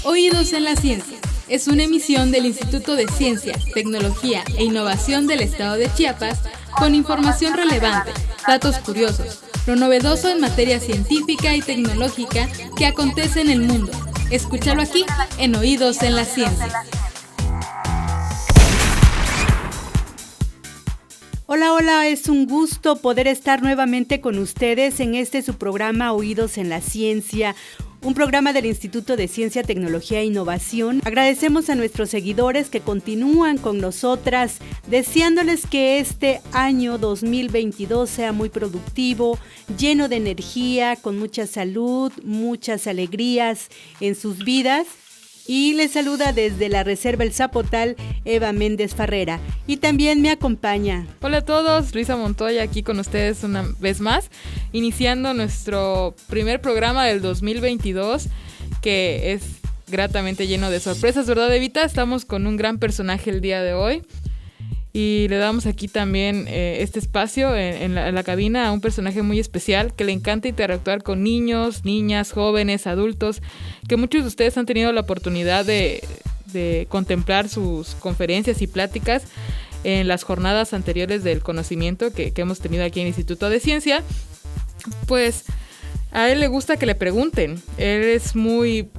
Oídos en la Ciencia es una emisión del Instituto de Ciencia, Tecnología e Innovación del Estado de Chiapas con información relevante, datos curiosos, lo novedoso en materia científica y tecnológica que acontece en el mundo. Escúchalo aquí en Oídos en la Ciencia. Hola, hola, es un gusto poder estar nuevamente con ustedes en su programa Oídos en la Ciencia, un programa del Instituto de Ciencia, Tecnología e Innovación. Agradecemos a nuestros seguidores que continúan con nosotras, deseándoles que este año 2022 sea muy productivo, lleno de energía, con mucha salud, muchas alegrías en sus vidas. Y les saluda desde la Reserva El Zapotal, Eva Méndez Farrera. Y también me acompaña. Hola a todos, Luisa Montoya aquí con ustedes una vez más, iniciando nuestro primer programa del 2022, que es gratamente lleno de sorpresas, ¿verdad, Evita? Estamos con un gran personaje el día de hoy. Y le damos aquí también este espacio en la cabina a un personaje muy especial que le encanta interactuar con niños, niñas, jóvenes, adultos, que muchos de ustedes han tenido la oportunidad de contemplar sus conferencias y pláticas en las jornadas anteriores del conocimiento que hemos tenido aquí en el Instituto de Ciencia. Pues a él le gusta que le pregunten, él es muy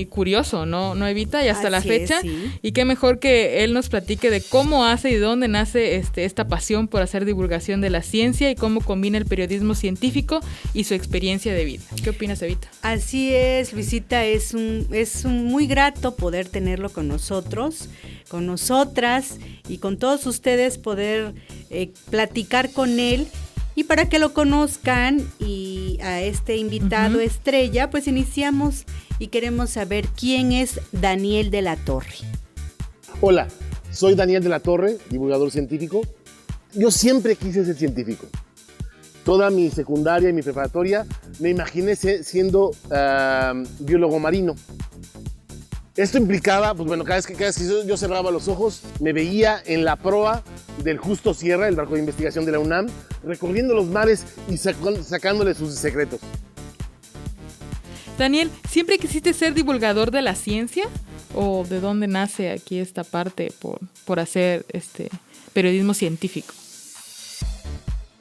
curioso, ¿no, Evita? Y hasta la fecha, sí. Y qué mejor que él nos platique de cómo hace y dónde nace esta pasión por hacer divulgación de la ciencia y cómo combina el periodismo científico y su experiencia de vida. ¿Qué opinas, Evita? Así es, Luisita, es un muy grato poder tenerlo con nosotros, con nosotras y con todos ustedes, poder platicar con él. Y para que lo conozcan y a este invitado estrella, pues iniciamos y queremos saber quién es Daniel de la Torre. Hola, soy Daniel de la Torre, divulgador científico. Yo siempre quise ser científico. Toda mi secundaria y mi preparatoria me imaginé siendo biólogo marino. Esto implicaba, pues bueno, cada vez que yo cerraba los ojos, me veía en la proa del Justo Sierra, el barco de investigación de la UNAM, recorriendo los mares y sacándole sus secretos. Daniel, ¿siempre quisiste ser divulgador de la ciencia? ¿O de dónde nace aquí esta parte por hacer periodismo científico?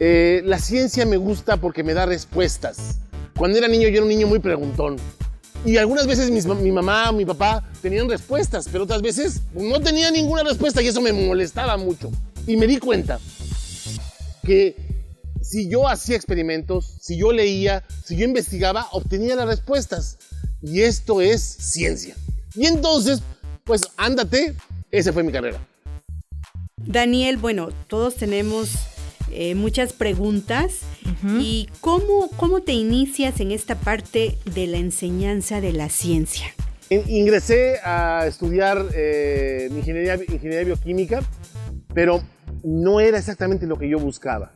La ciencia me gusta porque me da respuestas. Cuando era niño, yo era un niño muy preguntón. Y algunas veces mi mamá o mi papá tenían respuestas, pero otras veces no tenía ninguna respuesta y eso me molestaba mucho. Y me di cuenta que si yo hacía experimentos, si yo leía, si yo investigaba, obtenía las respuestas. Y esto es ciencia. Y entonces, pues ándate, esa fue mi carrera. Daniel, bueno, todos tenemos muchas preguntas. ¿Y cómo te inicias en esta parte de la enseñanza de la ciencia? Ingresé a estudiar ingeniería bioquímica, pero no era exactamente lo que yo buscaba.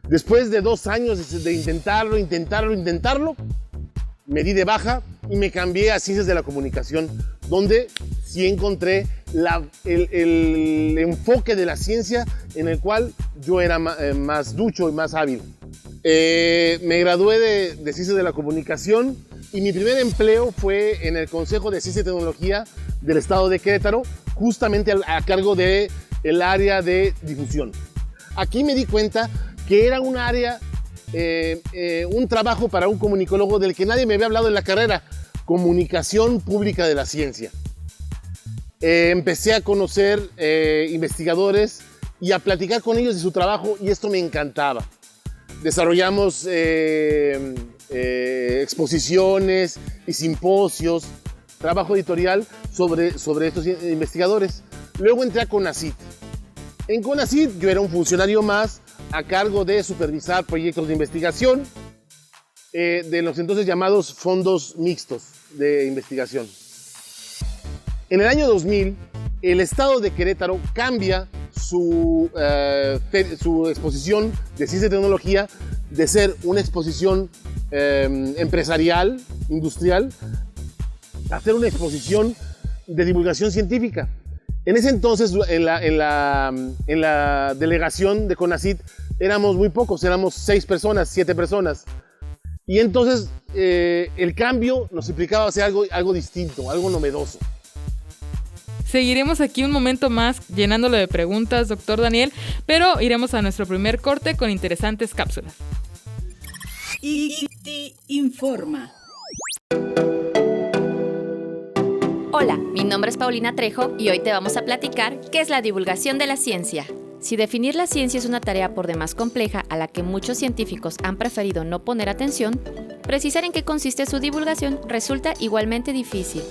Después de 2 años de intentarlo, me di de baja y me cambié a Ciencias de la Comunicación, donde sí encontré el enfoque de la ciencia en el cual yo era más ducho y más hábil. Me gradué de Ciencias de la Comunicación y mi primer empleo fue en el Consejo de Ciencia y Tecnología del Estado de Querétaro, justamente a cargo del área de difusión. Aquí me di cuenta que era un área, un trabajo para un comunicólogo del que nadie me había hablado en la carrera, comunicación pública de la ciencia. Empecé a conocer investigadores y a platicar con ellos de su trabajo y esto me encantaba. Desarrollamos exposiciones y simposios, trabajo editorial sobre estos investigadores. Luego entré a CONACYT. En CONACYT yo era un funcionario más a cargo de supervisar proyectos de investigación de los entonces llamados fondos mixtos de investigación. En el año 2000, el Estado de Querétaro cambia su exposición de ciencia y tecnología de ser una exposición empresarial, industrial, a ser una exposición de divulgación científica. En ese entonces, en la delegación de CONACYT, éramos muy pocos, éramos 6 personas, 7 personas. Y entonces el cambio nos implicaba hacer algo distinto, algo novedoso. Seguiremos aquí un momento más llenándolo de preguntas, doctor Daniel, pero iremos a nuestro primer corte con interesantes cápsulas. ICT Informa. Hola, mi nombre es Paulina Trejo y hoy te vamos a platicar qué es la divulgación de la ciencia. Si definir la ciencia es una tarea por demás compleja a la que muchos científicos han preferido no poner atención, precisar en qué consiste su divulgación resulta igualmente difícil.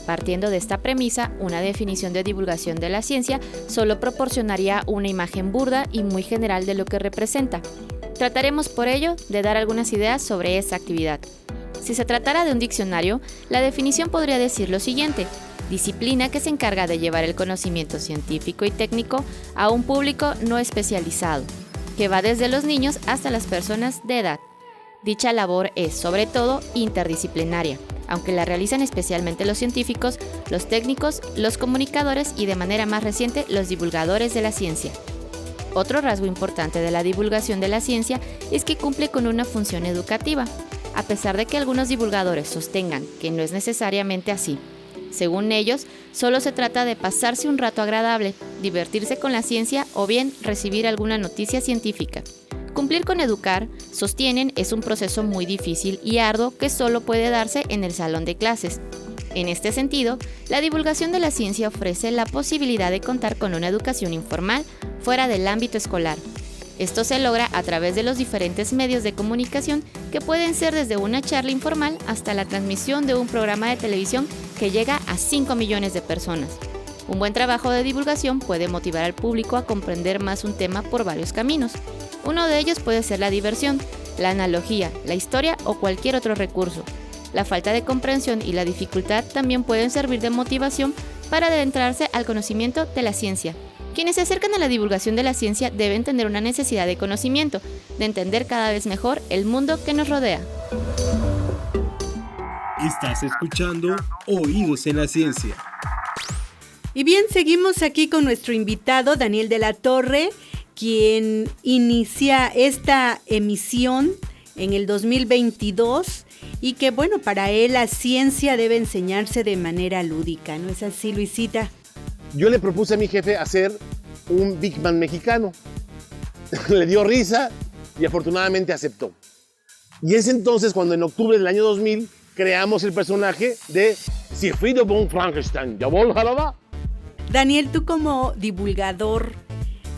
Partiendo de esta premisa, una definición de divulgación de la ciencia solo proporcionaría una imagen burda y muy general de lo que representa. Trataremos por ello de dar algunas ideas sobre esta actividad. Si se tratara de un diccionario, la definición podría decir lo siguiente: disciplina que se encarga de llevar el conocimiento científico y técnico a un público no especializado, que va desde los niños hasta las personas de edad. Dicha labor es, sobre todo, interdisciplinaria, aunque la realizan especialmente los científicos, los técnicos, los comunicadores y, de manera más reciente, los divulgadores de la ciencia. Otro rasgo importante de la divulgación de la ciencia es que cumple con una función educativa, a pesar de que algunos divulgadores sostengan que no es necesariamente así. Según ellos, solo se trata de pasarse un rato agradable, divertirse con la ciencia o bien recibir alguna noticia científica. Cumplir con educar, sostienen, es un proceso muy difícil y arduo que solo puede darse en el salón de clases. En este sentido, la divulgación de la ciencia ofrece la posibilidad de contar con una educación informal fuera del ámbito escolar. Esto se logra a través de los diferentes medios de comunicación que pueden ser desde una charla informal hasta la transmisión de un programa de televisión que llega a 5 millones de personas. Un buen trabajo de divulgación puede motivar al público a comprender más un tema por varios caminos. Uno de ellos puede ser la diversión, la analogía, la historia o cualquier otro recurso. La falta de comprensión y la dificultad también pueden servir de motivación para adentrarse al conocimiento de la ciencia. Quienes se acercan a la divulgación de la ciencia deben tener una necesidad de conocimiento, de entender cada vez mejor el mundo que nos rodea. Estás escuchando Oídos en la Ciencia. Y bien, seguimos aquí con nuestro invitado, Daniel de la Torre, quien inicia esta emisión en el 2022 y que, bueno, para él la ciencia debe enseñarse de manera lúdica, ¿no es así, Luisita? Yo le propuse a mi jefe hacer un Big Man mexicano. Le dio risa y afortunadamente aceptó. Y es entonces cuando en octubre del año 2000 creamos el personaje de Siegfried von Frankenstein. Jawohl, halala. Daniel, tú como divulgador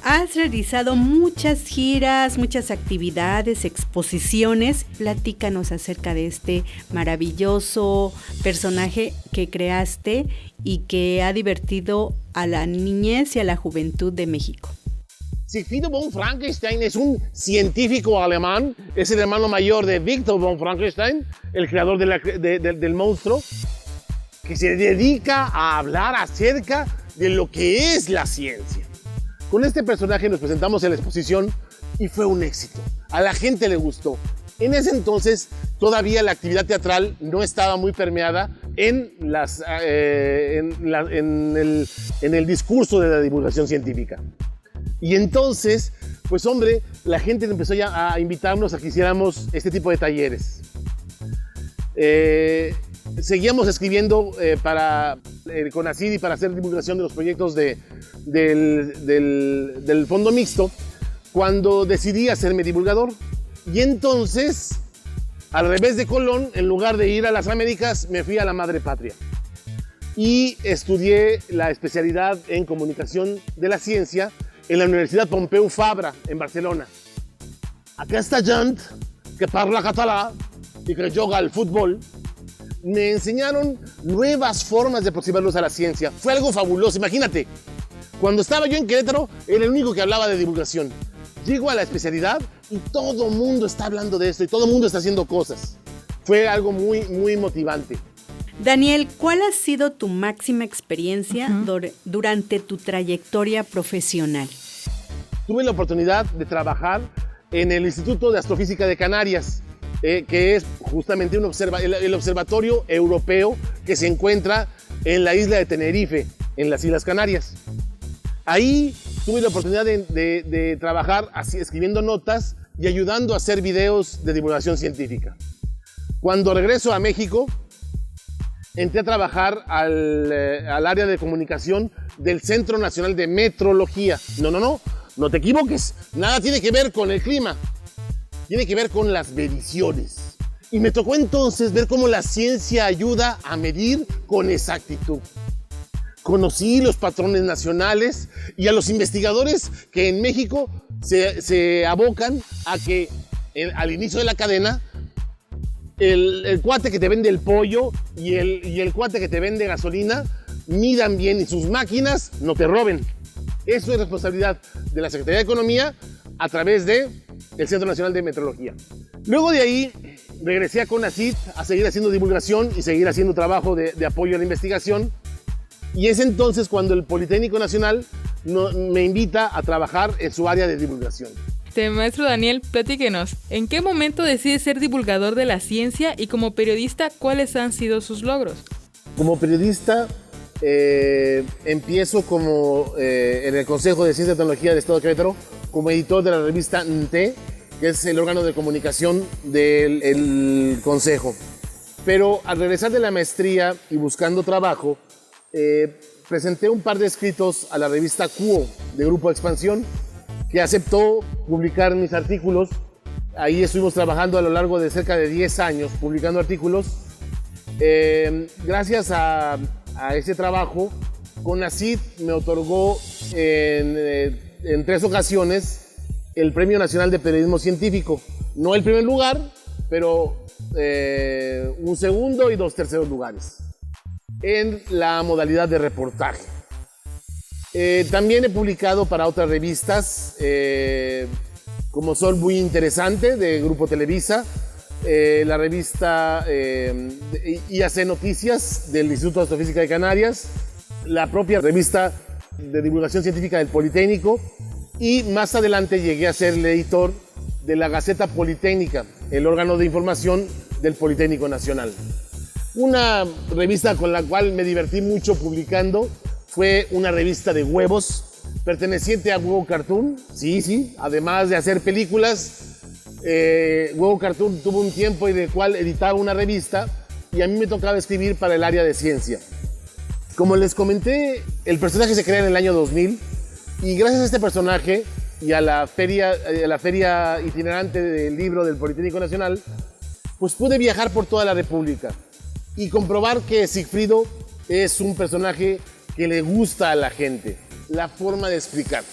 has realizado muchas giras, muchas actividades, exposiciones. Platícanos acerca de este maravilloso personaje que creaste y que ha divertido a la niñez y a la juventud de México. Siegfried von Frankenstein es un científico alemán, es el hermano mayor de Victor von Frankenstein, el creador del monstruo, que se dedica a hablar acerca de lo que es la ciencia. Con este personaje nos presentamos en la exposición y fue un éxito. A la gente le gustó. En ese entonces todavía la actividad teatral no estaba muy permeada en el discurso de la divulgación científica. Y entonces, pues hombre, la gente empezó ya a invitarnos a que hiciéramos este tipo de talleres. Seguíamos escribiendo para el CONACYT y para hacer divulgación de los proyectos del Fondo Mixto, cuando decidí hacerme divulgador. Y entonces, al revés de Colón, en lugar de ir a las Américas, me fui a la madre patria. Y estudié la especialidad en comunicación de la ciencia en la Universidad Pompeu Fabra, en Barcelona. Aquesta gent que parla català y que juega al fútbol, me enseñaron nuevas formas de aproximarnos a la ciencia. Fue algo fabuloso, imagínate. Cuando estaba yo en Querétaro, era el único que hablaba de divulgación. Llego a la especialidad y todo el mundo está hablando de esto y todo el mundo está haciendo cosas. Fue algo muy, muy motivante. Daniel, ¿cuál ha sido tu máxima experiencia durante tu trayectoria profesional? Tuve la oportunidad de trabajar en el Instituto de Astrofísica de Canarias, que es justamente el observatorio europeo que se encuentra en la isla de Tenerife, en las Islas Canarias. Ahí tuve la oportunidad de trabajar así, escribiendo notas y ayudando a hacer videos de divulgación científica. Cuando regreso a México, entré a trabajar al área de comunicación del Centro Nacional de Metrología. No te equivoques, nada tiene que ver con el clima, tiene que ver con las mediciones. Y me tocó entonces ver cómo la ciencia ayuda a medir con exactitud. Conocí los patrones nacionales y a los investigadores que en México se abocan a que al inicio de la cadena el cuate que te vende el pollo y el cuate que te vende gasolina midan bien y sus máquinas no te roben. Eso es responsabilidad de la Secretaría de Economía a través del Centro Nacional de Metrología. Luego de ahí regresé a CONACYT a seguir haciendo divulgación y seguir haciendo trabajo de apoyo a la investigación. Y es entonces cuando el Politécnico Nacional me invita a trabajar en su área de divulgación. Maestro Daniel, platíquenos, ¿en qué momento decide ser divulgador de la ciencia y como periodista, cuáles han sido sus logros? Como periodista, empiezo en el Consejo de Ciencia y Tecnología del Estado de Querétaro como editor de la revista NTE, que es el órgano de comunicación del Consejo. Pero al regresar de la maestría y buscando trabajo, presenté un par de escritos a la revista QO de Grupo Expansión, que aceptó publicar mis artículos. Ahí estuvimos trabajando a lo largo de cerca de 10 años publicando artículos. Gracias a ese trabajo, CONACYT me otorgó en 3 ocasiones el Premio Nacional de Periodismo Científico. No el primer lugar, pero un segundo y 2 terceros lugares en la modalidad de reportaje. También he publicado para otras revistas, como son Muy Interesante, de Grupo Televisa, la revista IAC Noticias, del Instituto de Astrofísica de Canarias, la propia revista de divulgación científica del Politécnico, y más adelante llegué a ser el editor de la Gaceta Politécnica, el órgano de información del Politécnico Nacional. Una revista con la cual me divertí mucho publicando fue una revista de huevos perteneciente a Huevo Cartoon. Sí, además de hacer películas, Huevo Cartoon tuvo un tiempo en el cual editaba una revista y a mí me tocaba escribir para el área de ciencia. Como les comenté, el personaje se crea en el año 2000 y gracias a este personaje y a la feria itinerante del libro del Politécnico Nacional, pues pude viajar por toda la República y comprobar que Sigfrido es un personaje que le gusta a la gente, la forma de explicar.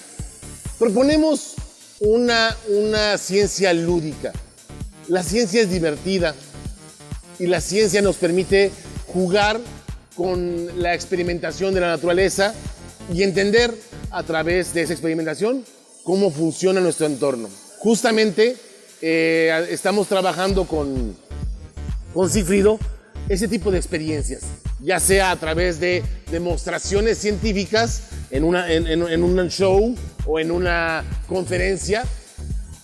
Proponemos una ciencia lúdica. La ciencia es divertida y la ciencia nos permite jugar con la experimentación de la naturaleza y entender a través de esa experimentación cómo funciona nuestro entorno. Justamente estamos trabajando con Sigfrido ese tipo de experiencias, ya sea a través de demostraciones científicas en un show o en una conferencia,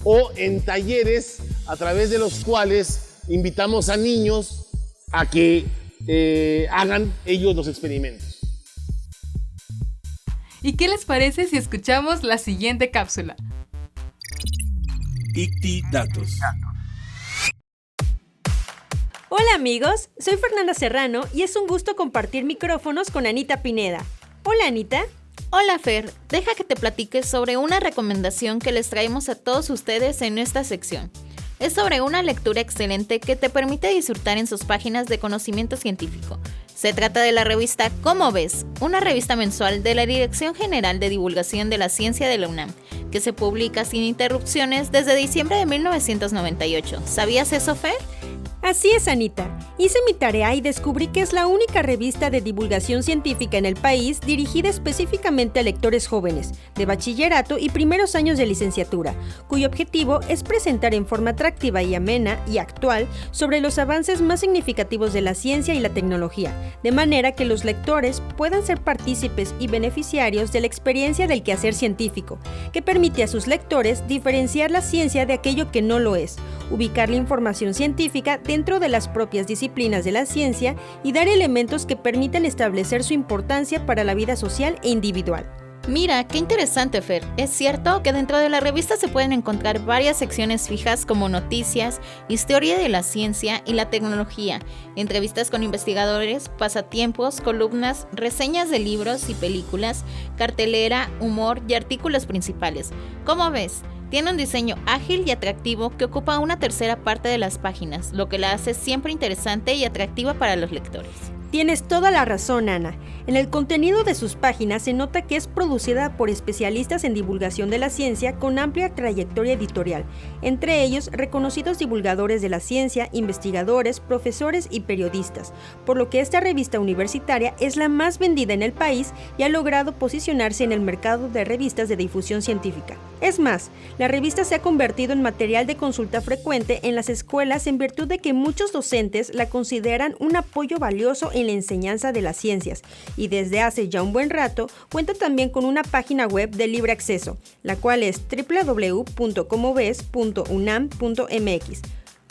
o en talleres a través de los cuales invitamos a niños a que hagan ellos los experimentos. ¿Y qué les parece si escuchamos la siguiente cápsula? ICTI Datos. Hola amigos, soy Fernanda Serrano y es un gusto compartir micrófonos con Anita Pineda. Hola Anita. Hola Fer, deja que te platique sobre una recomendación que les traemos a todos ustedes en esta sección. Es sobre una lectura excelente que te permite disfrutar en sus páginas de conocimiento científico. Se trata de la revista ¿Cómo ves?, una revista mensual de la Dirección General de Divulgación de la Ciencia de la UNAM, que se publica sin interrupciones desde diciembre de 1998. ¿Sabías eso, Fer? Así es, Anita. Hice mi tarea y descubrí que es la única revista de divulgación científica en el país dirigida específicamente a lectores jóvenes, de bachillerato y primeros años de licenciatura, cuyo objetivo es presentar en forma atractiva y amena y actual sobre los avances más significativos de la ciencia y la tecnología, de manera que los lectores puedan ser partícipes y beneficiarios de la experiencia del quehacer científico, que permite a sus lectores diferenciar la ciencia de aquello que no lo es, ubicar la información científica dentro de las propias disciplinas de la ciencia y dar elementos que permitan establecer su importancia para la vida social e individual. Mira, qué interesante, Fer. Es cierto que dentro de la revista se pueden encontrar varias secciones fijas como noticias, historia de la ciencia y la tecnología, entrevistas con investigadores, pasatiempos, columnas, reseñas de libros y películas, cartelera, humor y artículos principales. ¿Cómo ves? Tiene un diseño ágil y atractivo que ocupa una tercera parte de las páginas, lo que la hace siempre interesante y atractiva para los lectores. Tienes toda la razón, Ana. En el contenido de sus páginas se nota que es producida por especialistas en divulgación de la ciencia con amplia trayectoria editorial, entre ellos reconocidos divulgadores de la ciencia, investigadores, profesores y periodistas, por lo que esta revista universitaria es la más vendida en el país y ha logrado posicionarse en el mercado de revistas de difusión científica. Es más, la revista se ha convertido en material de consulta frecuente en las escuelas en virtud de que muchos docentes la consideran un apoyo valioso en la enseñanza de las ciencias y desde hace ya un buen rato cuenta también con una página web de libre acceso, la cual es www.comoves.unam.mx.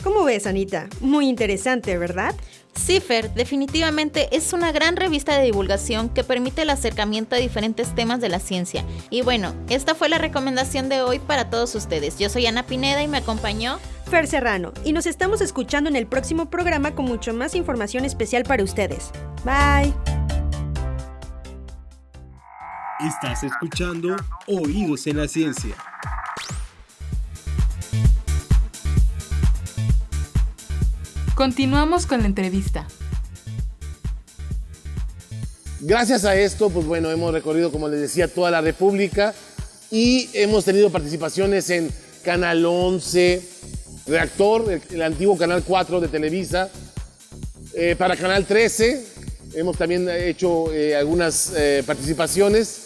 ¿Cómo ves, Anita? Muy interesante, ¿verdad? Sí, Fer, definitivamente es una gran revista de divulgación que permite el acercamiento a diferentes temas de la ciencia. Y bueno, esta fue la recomendación de hoy para todos ustedes. Yo soy Ana Pineda y me acompañó Fer Serrano, y nos estamos escuchando en el próximo programa con mucho más información especial para ustedes. Bye. Estás escuchando Oídos en la Ciencia. Continuamos con la entrevista. Gracias a esto, pues bueno, hemos recorrido, como les decía, toda la República y hemos tenido participaciones en Canal 11, Reactor, el antiguo Canal 4 de Televisa, para Canal 13, hemos también hecho algunas participaciones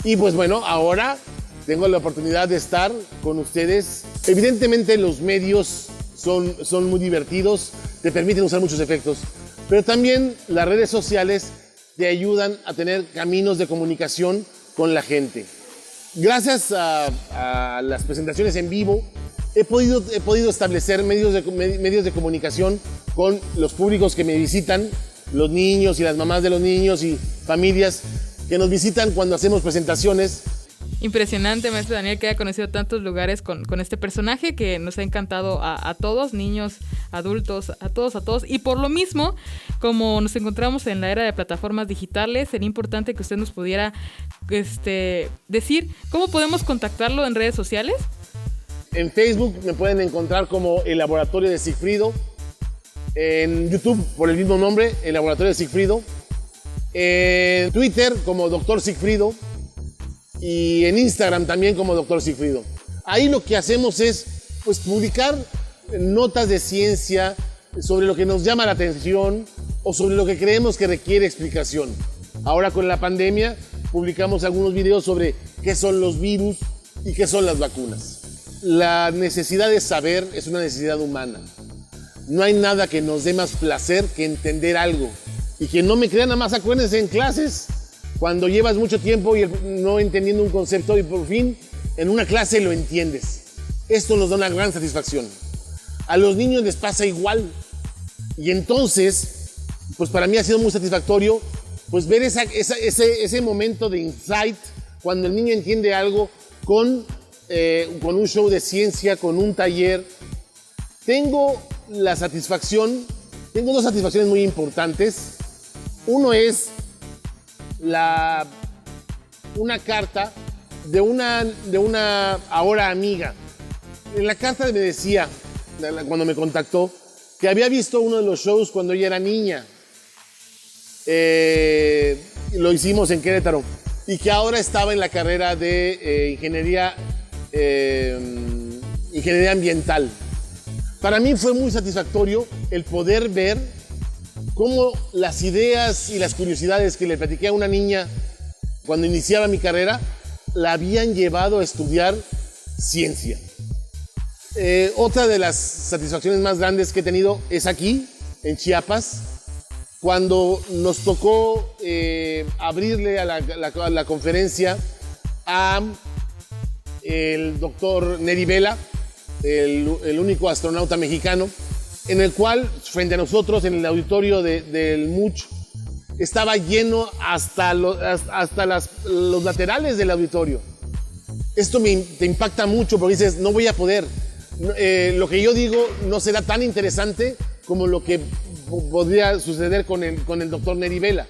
y pues bueno, ahora tengo la oportunidad de estar con ustedes. Evidentemente los medios son muy divertidos, te permiten usar muchos efectos, pero también las redes sociales te ayudan a tener caminos de comunicación con la gente. Gracias a las presentaciones en vivo, he podido establecer medios de comunicación con los públicos que me visitan, los niños y las mamás de los niños y familias que nos visitan cuando hacemos presentaciones. Impresionante, maestro Daniel, que haya conocido tantos lugares con este personaje que nos ha encantado a todos, niños, adultos, a todos. Y por lo mismo, como nos encontramos en la era de plataformas digitales, sería importante que usted nos pudiera decir cómo podemos contactarlo en redes sociales. En Facebook me pueden encontrar como El Laboratorio de Sigfrido. En YouTube, por el mismo nombre, El Laboratorio de Sigfrido. En Twitter, como Dr. Sigfrido. Y en Instagram también como Dr. Sigfrido. Ahí lo que hacemos es pues, publicar notas de ciencia sobre lo que nos llama la atención o sobre lo que creemos que requiere explicación. Ahora con la pandemia publicamos algunos videos sobre qué son los virus y qué son las vacunas. La necesidad de saber es una necesidad humana. No hay nada que nos dé más placer que entender algo. Y que no me crean, nada más acuérdense en clases, cuando llevas mucho tiempo y no entendiendo un concepto y por fin en una clase lo entiendes. Esto nos da una gran satisfacción. A los niños les pasa igual. Y entonces, pues para mí ha sido muy satisfactorio pues ver ese momento de insight cuando el niño entiende algo con un show de ciencia, con un taller. Tengo dos satisfacciones muy importantes. Uno es una carta de una ahora amiga. En la carta me decía, cuando me contactó, que había visto uno de los shows cuando ella era niña. Lo hicimos en Querétaro. Y que ahora estaba en la carrera de ingeniería ambiental. Para mí fue muy satisfactorio el poder ver cómo las ideas y las curiosidades que le platiqué a una niña cuando iniciaba mi carrera la habían llevado a estudiar ciencia. Otra de las satisfacciones más grandes que he tenido es aquí, en Chiapas, cuando nos tocó abrirle a la conferencia a el doctor Neri Vela, el único astronauta mexicano, en el cual, frente a nosotros, en el auditorio del MUCH, estaba lleno hasta los laterales del auditorio. Esto te impacta mucho porque dices, no voy a poder. Lo que yo digo no será tan interesante como lo que podría suceder con el doctor Neri Vela.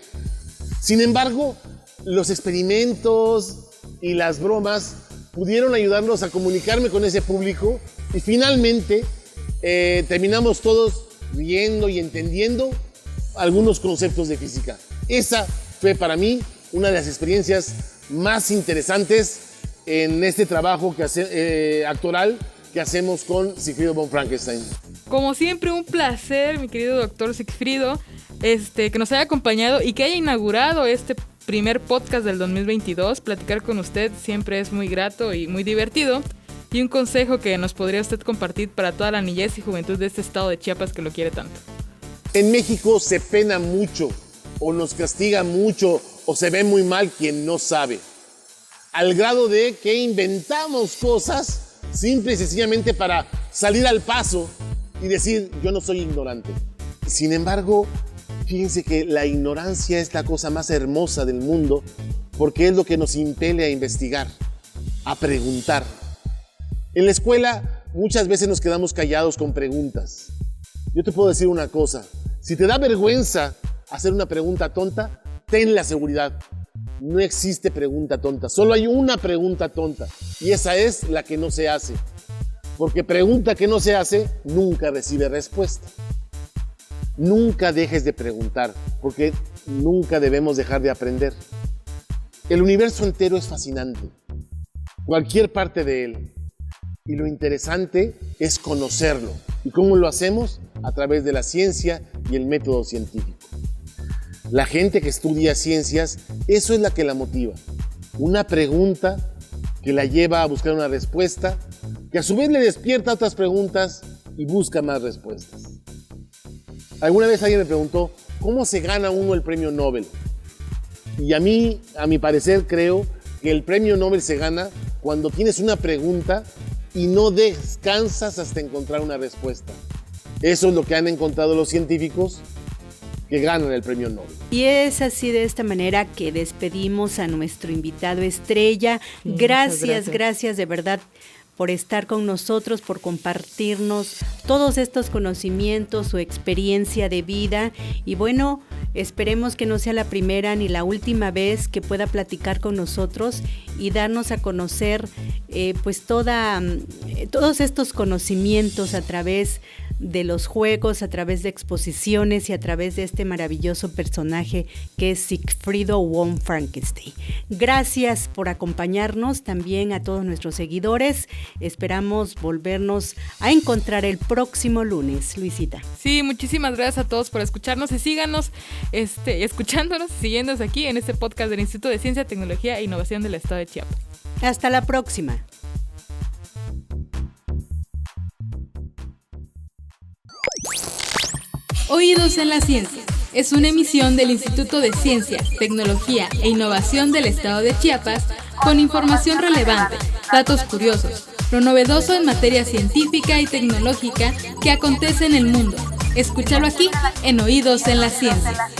Sin embargo, los experimentos y las bromas pudieron ayudarnos a comunicarme con ese público y finalmente terminamos todos riendo y entendiendo algunos conceptos de física. Esa fue para mí una de las experiencias más interesantes en este trabajo actoral que hacemos con Sigfrido von Frankenstein. Como siempre, un placer, mi querido doctor Sigfrido, que nos haya acompañado y que haya inaugurado este primer podcast del 2022. Platicar con usted siempre es muy grato y muy divertido. Y un consejo que nos podría usted compartir para toda la niñez y juventud de este estado de Chiapas que lo quiere tanto. En México se pena mucho, o nos castiga mucho, o se ve muy mal quien no sabe. Al grado de que inventamos cosas simple y sencillamente para salir al paso y decir, yo no soy ignorante. Sin embargo, fíjense que la ignorancia es la cosa más hermosa del mundo porque es lo que nos impele a investigar, a preguntar. En la escuela muchas veces nos quedamos callados con preguntas. Yo te puedo decir una cosa, si te da vergüenza hacer una pregunta tonta, ten la seguridad. No existe pregunta tonta, solo hay una pregunta tonta y esa es la que no se hace. Porque pregunta que no se hace nunca recibe respuesta. Nunca dejes de preguntar, porque nunca debemos dejar de aprender. El universo entero es fascinante, cualquier parte de él. Y lo interesante es conocerlo. ¿Y cómo lo hacemos? A través de la ciencia y el método científico. La gente que estudia ciencias, eso es la que la motiva. Una pregunta que la lleva a buscar una respuesta, que a su vez le despierta otras preguntas y busca más respuestas. Alguna vez alguien me preguntó, ¿cómo se gana uno el premio Nobel? Y a mi parecer, creo que el premio Nobel se gana cuando tienes una pregunta y no descansas hasta encontrar una respuesta. Eso es lo que han encontrado los científicos que ganan el premio Nobel. Y es así, de esta manera, que despedimos a nuestro invitado estrella. Gracias de verdad por estar con nosotros, por compartirnos todos estos conocimientos, su experiencia de vida. Y bueno, esperemos que no sea la primera ni la última vez que pueda platicar con nosotros y darnos a conocer todos estos conocimientos a través de los juegos, a través de exposiciones y a través de este maravilloso personaje que es Sigfrido von Frankenstein. Gracias por acompañarnos, también a todos nuestros seguidores. Esperamos volvernos a encontrar el próximo lunes. Luisita. Sí, muchísimas gracias a todos por escucharnos y síganos escuchándonos, siguiéndonos aquí en este podcast del Instituto de Ciencia, Tecnología e Innovación del Estado de Chiapas. Hasta la próxima. Oídos en la Ciencia es una emisión del Instituto de Ciencia, Tecnología e Innovación del Estado de Chiapas con información relevante, datos curiosos, lo novedoso en materia científica y tecnológica que acontece en el mundo. Escúchalo aquí en Oídos en la Ciencia.